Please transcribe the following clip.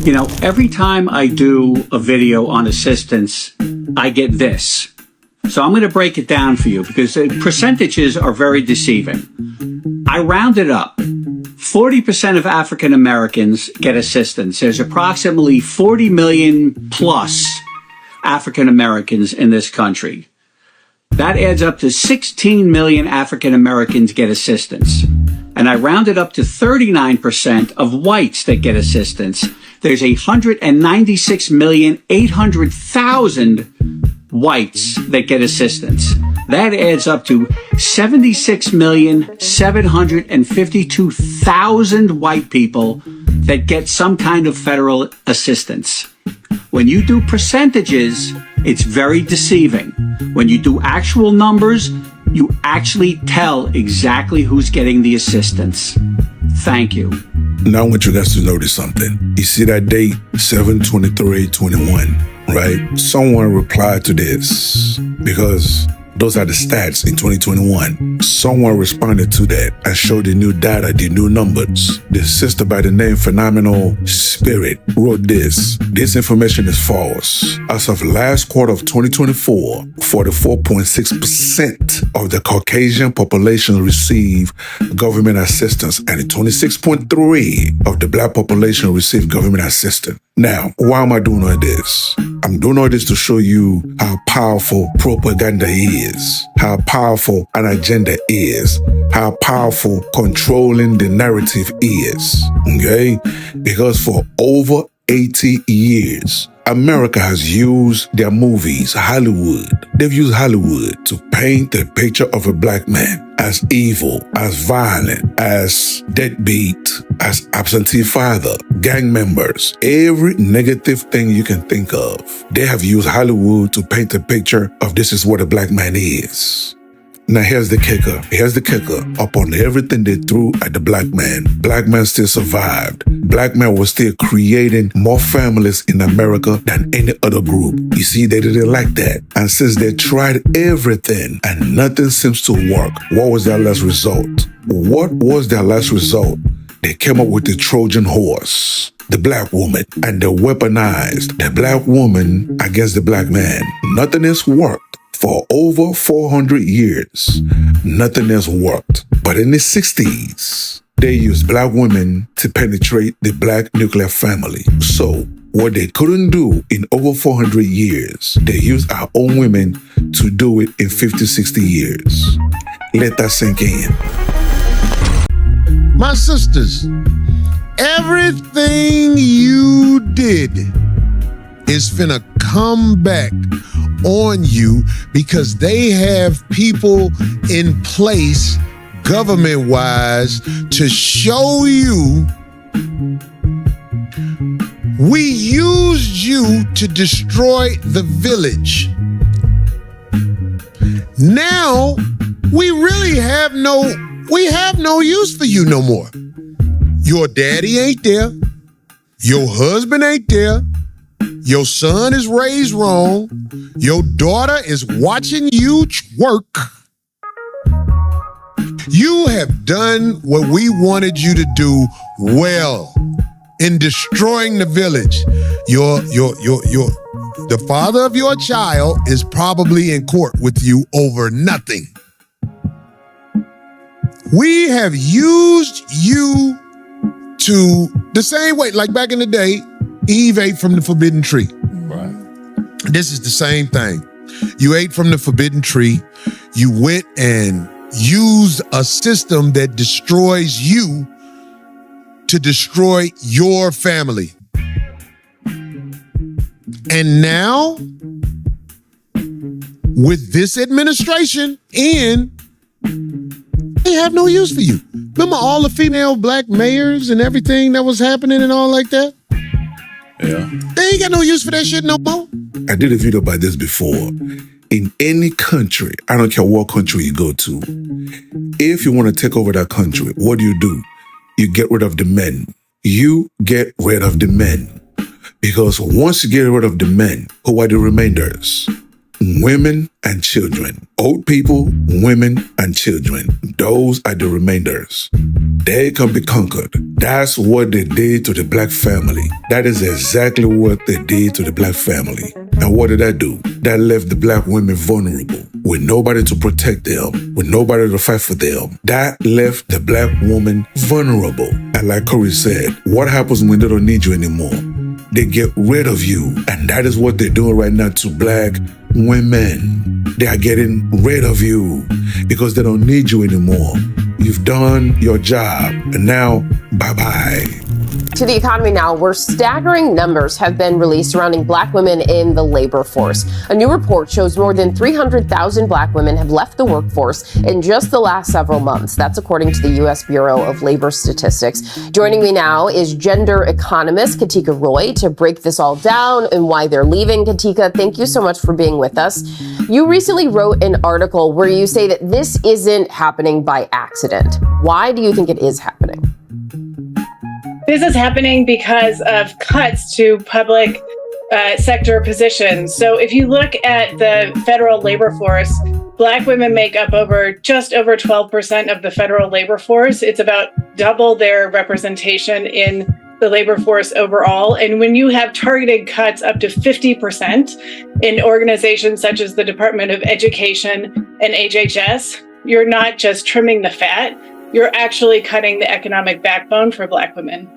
You know, every time I do a video on assistance, I get this. So I'm going to break it down for you because the percentages are very deceiving. I rounded up. 40% of African Americans get assistance. There's approximately 40 million plus African Americans in this country. That adds up to 16 million African Americans get assistance. And I rounded up to 39% of whites that get assistance. There's 196,800,000 whites that get assistance. That adds up to 76,752,000 white people that get some kind of federal assistance. When you do percentages, it's very deceiving. When you do actual numbers, you actually tell exactly who's getting the assistance. Thank you. Now I want you guys to notice something. You see that date, 7/23/21, right? Someone replied to this because those are the stats in 2021. Someone responded to that and showed the new data, the new numbers. The sister by the name Phenomenal Spirit wrote this. This information is false. As of last quarter of 2024, 44.6% of the Caucasian population receive government assistance and 26.3% of the black population receive government assistance. Now, why am I doing all this? I'm doing all this to show you how powerful propaganda is, how powerful an agenda is, how powerful controlling the narrative is, okay? Because for over 80 years, America has used their movies, Hollywood. They've used Hollywood to paint the picture of a black man as evil, as violent, as deadbeat, as absentee father, gang members, every negative thing you can think of. They have used Hollywood to paint a picture of this is what a black man is. Now here's the kicker. Here's the kicker. Upon everything they threw at the black man still survived. Black man was still creating more families in America than any other group. You see, they didn't like that. And since they tried everything and nothing seems to work, what was their last result? What was their last result? They came up with the Trojan horse, the black woman, and they weaponized the black woman against the black man. Nothing else worked. For over 400 years, nothing else worked. But in the 60s, they used black women to penetrate the black nuclear family. So what they couldn't do in over 400 years, they used our own women to do it in 50, 60 years. Let that sink in. My sisters, everything you did is finna come back on you because they have people in place government-wise to show you we used you to destroy the village. Now we really have no use for you no more. Your daddy ain't there. Your husband ain't there. Your son is raised wrong. Your daughter is watching you twerk. You have done what we wanted you to do well in destroying the village. The father of your child is probably in court with you over nothing. We have used you to the same way, like back in the day, Eve ate from the forbidden tree. Right. This is the same thing. You ate from the forbidden tree. You went and used a system that destroys you to destroy your family. And now, with this administration in, they have no use for you. Remember all the female black mayors and everything that was happening and all like that? Yeah. They ain't got no use for that shit no more. I did a video about this before. In any country, I don't care what country you go to, if you want to take over that country, what do? You get rid of the men. You get rid of the men. Because once you get rid of the men, who are the remainders? women and children. Old people, women, and children. Those are the remainders. They can be conquered. That's what they did to the black family. That is exactly what they did to the black family. And what did that do? That left the black women vulnerable, with nobody to protect them, with nobody to fight for them. That left the black woman vulnerable. And like Corey said, what happens when they don't need you anymore? They get rid of you. And that is what they're doing right now to black women. They are getting rid of you because they don't need you anymore. You've done your job, and now, bye-bye. To the economy now, where staggering numbers have been released surrounding black women in the labor force. A new report shows more than 300,000 black women have left the workforce in just the last several months. That's according to the U.S. Bureau of Labor Statistics. Joining me now is gender economist Katika Roy to break this all down and why they're leaving. Katika, thank you so much for being with us. You recently wrote an article where you say that this isn't happening by accident. Why do you think it is happening? This is happening because of cuts to public sector positions. So if you look at the federal labor force, black women make up just over 12% of the federal labor force. It's about double their representation in the labor force overall. And when you have targeted cuts up to 50% in organizations such as the Department of Education and HHS, you're not just trimming the fat, you're actually cutting the economic backbone for black women.